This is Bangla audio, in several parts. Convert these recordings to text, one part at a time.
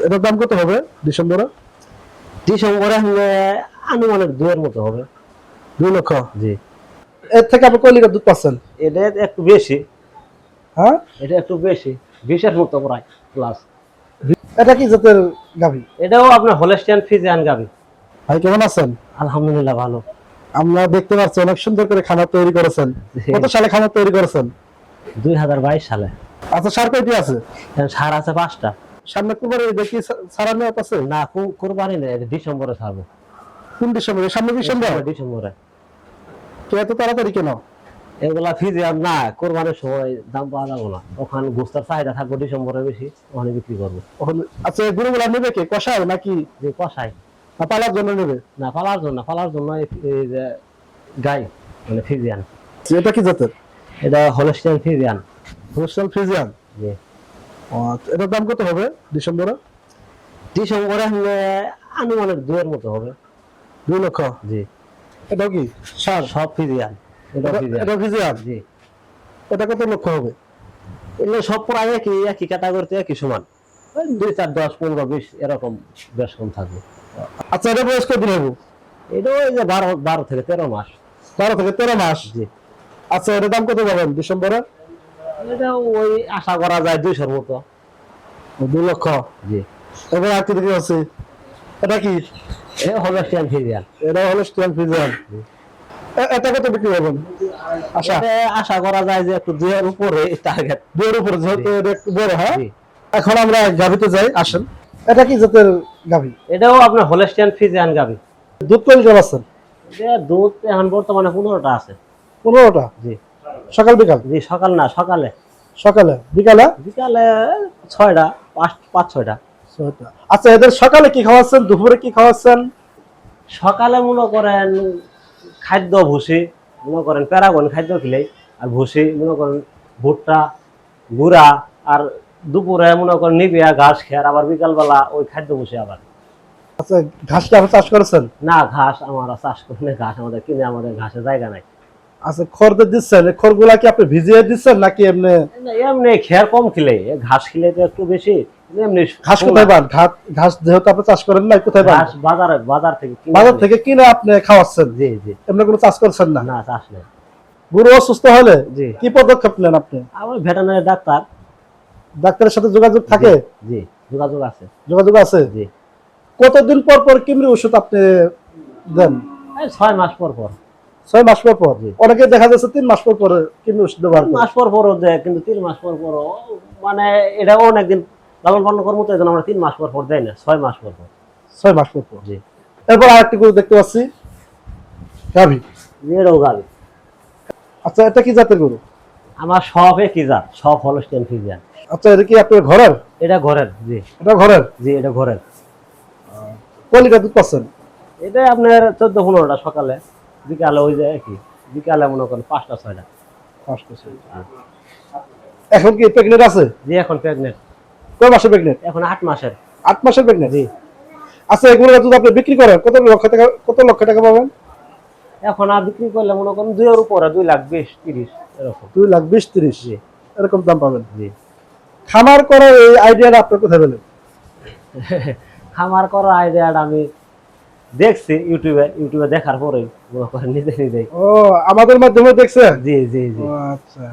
এটার দাম কত হবে ডিসেম্বরে? ডিসেম্বরে হলে আনুমানিক 2 এর মতো হবে। 2 লক্ষ। জি। এর থেকে আপনি কয় লিটার দুধ পাচ্ছেন? এটা একটু বেশি। হ্যাঁ, এটা একটু বেশি 20 এর মতো প্রায় প্লাস। এটা কি জাতের গাভী? এটাও আপনার হোলেস্টিয়ান ফ্রিজিয়ান গাভী। ভাই কেমন আছেন? আলহামদুলিল্লাহ ভালো। আমরা দেখতে পাচ্ছি অনেক সুন্দর করে খাবার তৈরি করেছেন। জি। কত সালে খাবার তৈরি করেছেন? 2022 সালে। আচ্ছা, সার কয়টি আছে? সার আছে 5টা। সামনে কুরবানি দেখি সারা নিয়ত আছে? না, কুরবানি নেই, এটা ডিসেম্বরে ছাড়বো। কোন ডিসেম্বরে? সামনে ডিসেম্বর? ডিসেম্বরে। তো এত তাড়াতাড়ি কেন? এগুলা ফ্রিজিয়ান না, কোরবানির সময় দাম পাওয়া যাবে না, ওখানে গোস্তের চাহিদা থাকবে ডিসেম্বরে বেশি, ওখানে বিক্রি করবো। আচ্ছা, এই গরুগুলা নেবে কে? কষায় নাকি যে কষাই? না পালার জন্য নেবে? না, পালার জন্য এই যে গাই মানে ফ্রিজিয়ান। এটা কি জাতের? এটা হোলেস্টিয়ান ফ্রিজিয়ান। Holstein Friesian. জি। এটার দাম কত হবে ডিসেম্বরে? ডিসেম্বরে হলে আনুমানিক 2 এর মতো হবে। 2 লক্ষ। জি। এটাও কি সার? সব ফ্রিজিয়ান। এটা ফ্রিজিয়ান। জি। এটা কত লক্ষ হবে? এগুলো সব প্রায় একই ক্যাটাগরিতে একই সমান। ওই 2, 4, 10, 15, 20 এরকম বেশ কম থাকবে। আচ্ছা, এটা বয়স কত দিন হবে? এটা ওই যে 12 থেকে 13 মাস। 12 থেকে 13 মাস। জি। আচ্ছা, এটার দাম কত পাবেন ডিসেম্বরে? এটা ওই আশা করা যায় 200 এর মতো। 2 লক্ষ। জি। এবার আর কি দেখে আছে? এটা কি? এ হোলেস্টিয়ান ফ্রিজিয়ান। এটা হলো স্টিয়াল ফ্রিজিয়ান। এটা কত বিক্রি করবেন আশা? এটা আশা করা যায় যে একটু 2 এর উপরে টার্গেট। 2 এর উপরে, যেহেতু এটা একটু বড়। হ্যাঁ, জি। এখন আমরা গাভীতে যাই, আসেন। এটা কি জাতের গাভী? এটাও আপনার হোলেস্টিয়ান ফ্রিজিয়ান গাভী। দুধ কয় লিটার আছেন? এটা দুধ এখন বর্তমানে 15টা আছে। 15টা? জি। সকাল বিকাল? জি, সকাল না, সকালে। সকালে বিকালে? বিকালে 6টা, 5-6টা। 6টা। আচ্ছা, এদের সকালে কি খাওয়াচ্ছেন, দুপুরে কি খাওয়াচ্ছেন? সকালে মনে করেন খাদ্য ভুসি, মনে করেন প্যারাগন খাদ্য খেলেই, আর ভুসি মনে করেন ভুট্টা গুড়া, আর দুপুরে মনে করেন নিবিয়া ঘাস খেয়ার, আবার বিকালবেলা ওই খাদ্য ভুসি আবার। আচ্ছা, ঘাস কি আপনি চাষ করেছেন? না, ঘাস আমরা চাষ করি না, ঘাস আমাদের কিনে, আমাদের ঘাসের জায়গা নাই। আচ্ছা, খড় যে দিচ্ছেন, এই খড়গুলা কি আপনি ভিজিয়ে দিচ্ছেন নাকি এমনি? এমনি খেয়ার কম খেলে, ঘাস খেলে তো একটু বেশি। এমনি ঘাস কোথায় পান? ঘাস যেহেতু আপনি চাষ করেন না, কোথায় পান? ঘাস বাজার থেকে কিনে বাজার আনি। থেকে কিনে আপনি খাওয়াচ্ছেন? জি জি। এমনি কোনো চাষ করছেন না? না, চাষ নেই। গরু অসুস্থ হলে জি। কি পদক্ষেপ নেন আপনি? আমার ভেটেরিনারি ডাক্তার। ডাক্তারের সাথে যোগাযোগ থাকে? জি, যোগাযোগ আছে। যোগাযোগ আছে? জি। কতদিন পর পর কৃমির ওষুধ আপনি দেন? 6 মাস পর পর। 6 মাস পর পর? জি। অনেকে দেখা যাচ্ছে 3 মাস পর পর কৃমির ওষুধ ব্যবহার 3 করে। মাস পর পরও দেয়, কিন্তু 3 মাস পর পরও মানে এটা অনেকদিন লালন পালন করবো, তো এই জন্য আমরা 3 মাস পর পর দেয় না, 6 মাস পর পর। 6 মাস পর পর। জি। এরপর আরেকটি গরু দেখতে পাচ্ছি, গাভী। এটাও গাভী। আচ্ছা, এটা কি জাতের গরু? আমার সব একই জাত, সব হোলেস্টিয়ান ফ্রিজিয়ান। আচ্ছা, এটা কি আপনার ঘরের? এটা ঘরের। জি। এটা ঘরের? জি, এটা ঘরের। কয় লিটার দুধ পাচ্ছেন? এটা আপনার 14-15টা সকালে, বিকালে ওই যে একই, বিকালে মনে করেন 5টা-6টা। 5%। এখন কি প্রেগনেন্ট আছে? জি, এখন প্রেগনেন্ট। কয় মাসে প্রেগনেন্ট? এখন 8 মাসের। 8 মাসের প্রেগনেন্ট? জি। আচ্ছা, এগুলো যদি আপনি বিক্রি করেন কত লক্ষ টাকা পাবেন? এখন আর বিক্রি করলে মনে করেন 2 এর উপরে, 2,20,30 এরকম। 2,20,30 জি। এরকম দাম পাবেন। জি। খামার করার এই আইডিয়াটা আপনি কোথায় পেলেন? খামার করার আইডিয়াটা আমি দেখছি ইউটিউবে দেখার পরেই মনে করেন নিজেই। ও, আমাদের মাধ্যমে দেখছেন? জি জি জি। ও আচ্ছা।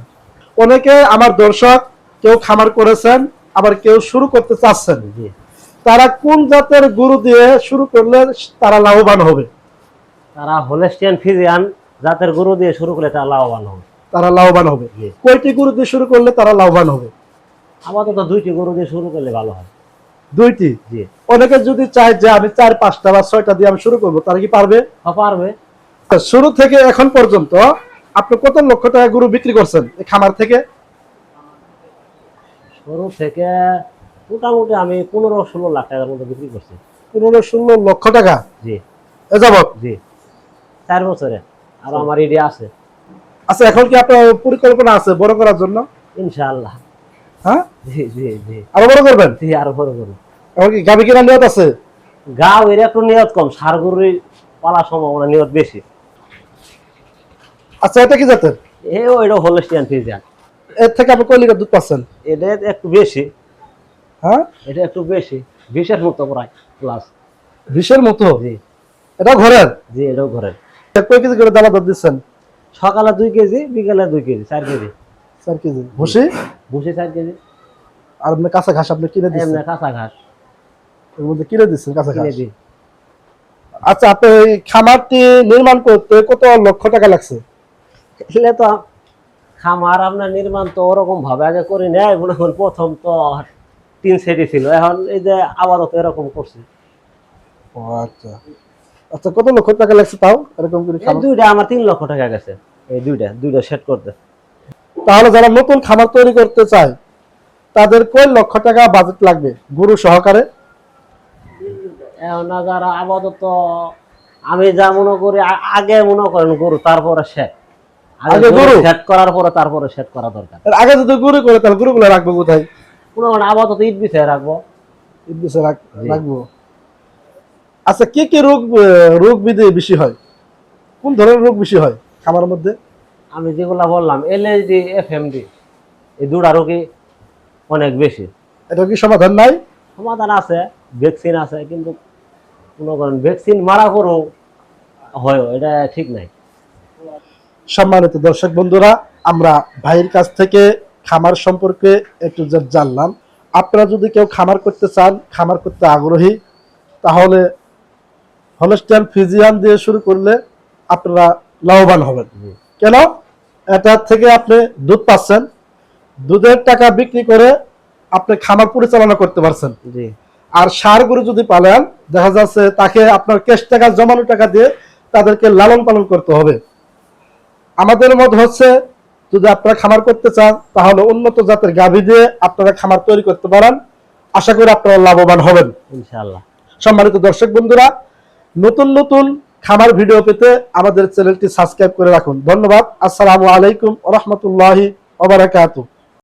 অনেকে আমার দর্শক কেউ খামার করেছেন, আবার কেউ শুরু করতে চাচ্ছেন। জি। তারা কোন জাতের গরু দিয়ে শুরু করলে তারা লাভবান হবে? তারা হোলেস্টিয়ান ফ্রিজিয়ান জাতের গরু দিয়ে শুরু করলে তারা লাভবান হবে। তারা লাভবান হবে। জি। কয়টি গরু দিয়ে শুরু করলে তারা লাভবান হবে? আপাতত 2টি গরু দিয়ে শুরু করলে ভালো হয়। 2টি? জি। অনেকে যদি চায় যে আমি 4, 5টা বা 6টা দিয়ে আমি শুরু করবো, তারা কি পারবে? পারবে। শুরু থেকে এখন পর্যন্ত আপনি কত লক্ষ টাকা গরু বিক্রি করছেন এই খামার থেকে? শুরু থেকে মোটামুটি আমি 15-16 লাখ টাকার মতো বিক্রি করছি। 15-16 লক্ষ টাকা? জি। এ যাবত? জি। 4 বছরে। আর আমার আইডিয়া আছে। আচ্ছা, এখন কি আপনার পরিকল্পনা আছে বড় করার জন্য? ইনশাআল্লাহ। হ্যাঁ, জি জি জি। আরো বড় করবেন? জি, আরো বড় করব। এখন কি গাভী কেনার নিয়ত আছে? গাও এর একটু নিয়ত কম, ষাঁড় গরুর পালার সম্ভাবনা নিয়ত বেশি। আচ্ছা, এটা কি জাতের? এটা হোলেস্টিয়ান ফ্রিজিয়ান। এর থেকে আপনি কয় লিটার দুধ পাচ্ছেন? এটা একটু বেশি। হ্যাঁ, এটা একটু বেশি। 20-এর মতো প্রায় প্লাস। 20-এর মতো? জি এটা ঘরের? জি, এটাও ঘরের। কয় কেজি করে দানা দিচ্ছেন? সকালে 2 কেজি, বিকালে 2 কেজি, 4 কেজি। 4 কেজি ভুসি? ভুসি 4 কেজি। আর আপনি কাঁচা ঘাস আপনি কিনে দিচ্ছেন? এমনি কাঁচা ঘাস এর মধ্যে কিনে দিচ্ছেন কাঁচা কিনে ঘাস? দিই। আচ্ছা, আপনি এই খামারটি নির্মাণ করতে কত লক্ষ টাকা লাগছে? এলে তো খামার আপনার নির্মাণ তো ওরকম ভাবে আগে করি নাই, মনে করেন প্রথম তো 3 সেটই ছিল, এখন এই যে আপাতত এরকম করছি। ও আচ্ছা আচ্ছা, কত লক্ষ টাকা লাগছে তাও এরকম করে এই খামার? দুইটা আমার 3 লক্ষ টাকা গেছে, এই দুইটা সেট করতে। তাহলে যারা নতুন খামার তৈরি করতে চায় তাদের কয় লক্ষ টাকা বাজেট লাগবে গরু সহকারে? এখন যারা আপাতত আমি যা মনে করি আগে মনে করেন গরু, তারপরে সেট। আগে গরু সেট করার পরে তারপরে সেট করা দরকার। এর আগে যদি গরু করে তাহলে গরুগুলো রাখবো কোথায়? মনে করেন আপাতত ইট বিছায় রাখবো। ইদ্রিসে জি। রাখবো। আচ্ছা, কি কি রোগ বিধি বেশি হয়? কোন ধরনের রোগ বেশি হয় খামারের মধ্যে? আমি যেগুলা বললাম এলএসডি, এফএমডি, এই দুটা রোগী অনেক বেশি। এটা কি সমাধান নাই? সমাধান আছে, ভ্যাকসিন আছে, কিন্তু মনে করেন ভ্যাকসিন মারা পরেও হয় এটা ঠিক নাই। সম্মানিত দর্শক বন্ধুরা, আমরা ভাইয়ের কাছ থেকে খামার সম্পর্কে একটু জানলাম। আপনারা যদি কেউ খামার করতে চান, খামার করতে আগ্রহী, তাহলে হলস্টাইন ফ্রিজিয়ান দিয়ে শুরু করলে আপনারা লাভবান হবেন। জি। কেন? এটার থেকে আপনি দুধ পাচ্ছেন, দুধের টাকা বিক্রি করে আপনি খামার পরিচালনা করতে পারছেন। জি। আর ষাঁড় গরু যদি পালেন, দেখা যাচ্ছে তাকে আপনার ক্যাশ টাকা, জমানো টাকা দিয়ে তাদেরকে লালন পালন করতে হবে। আমাদের মত হচ্ছে, যদি আপনারা খামার করতে চান তাহলে উন্নত জাতের গাভী দিয়ে আপনারা খামার তৈরি করতে পারেন। আশা করি আপনারা লাভবান হবেন ইনশাআল্লাহ। সম্মানিত দর্শক বন্ধুরা, নতুন নতুন খামার ভিডিও পেতে আমাদের চ্যানেলটি সাবস্ক্রাইব করে রাখুন। ধন্যবাদ। আসসালামু আলাইকুম ওয়া রাহমাতুল্লাহি ওয়া বারাকাতুহু।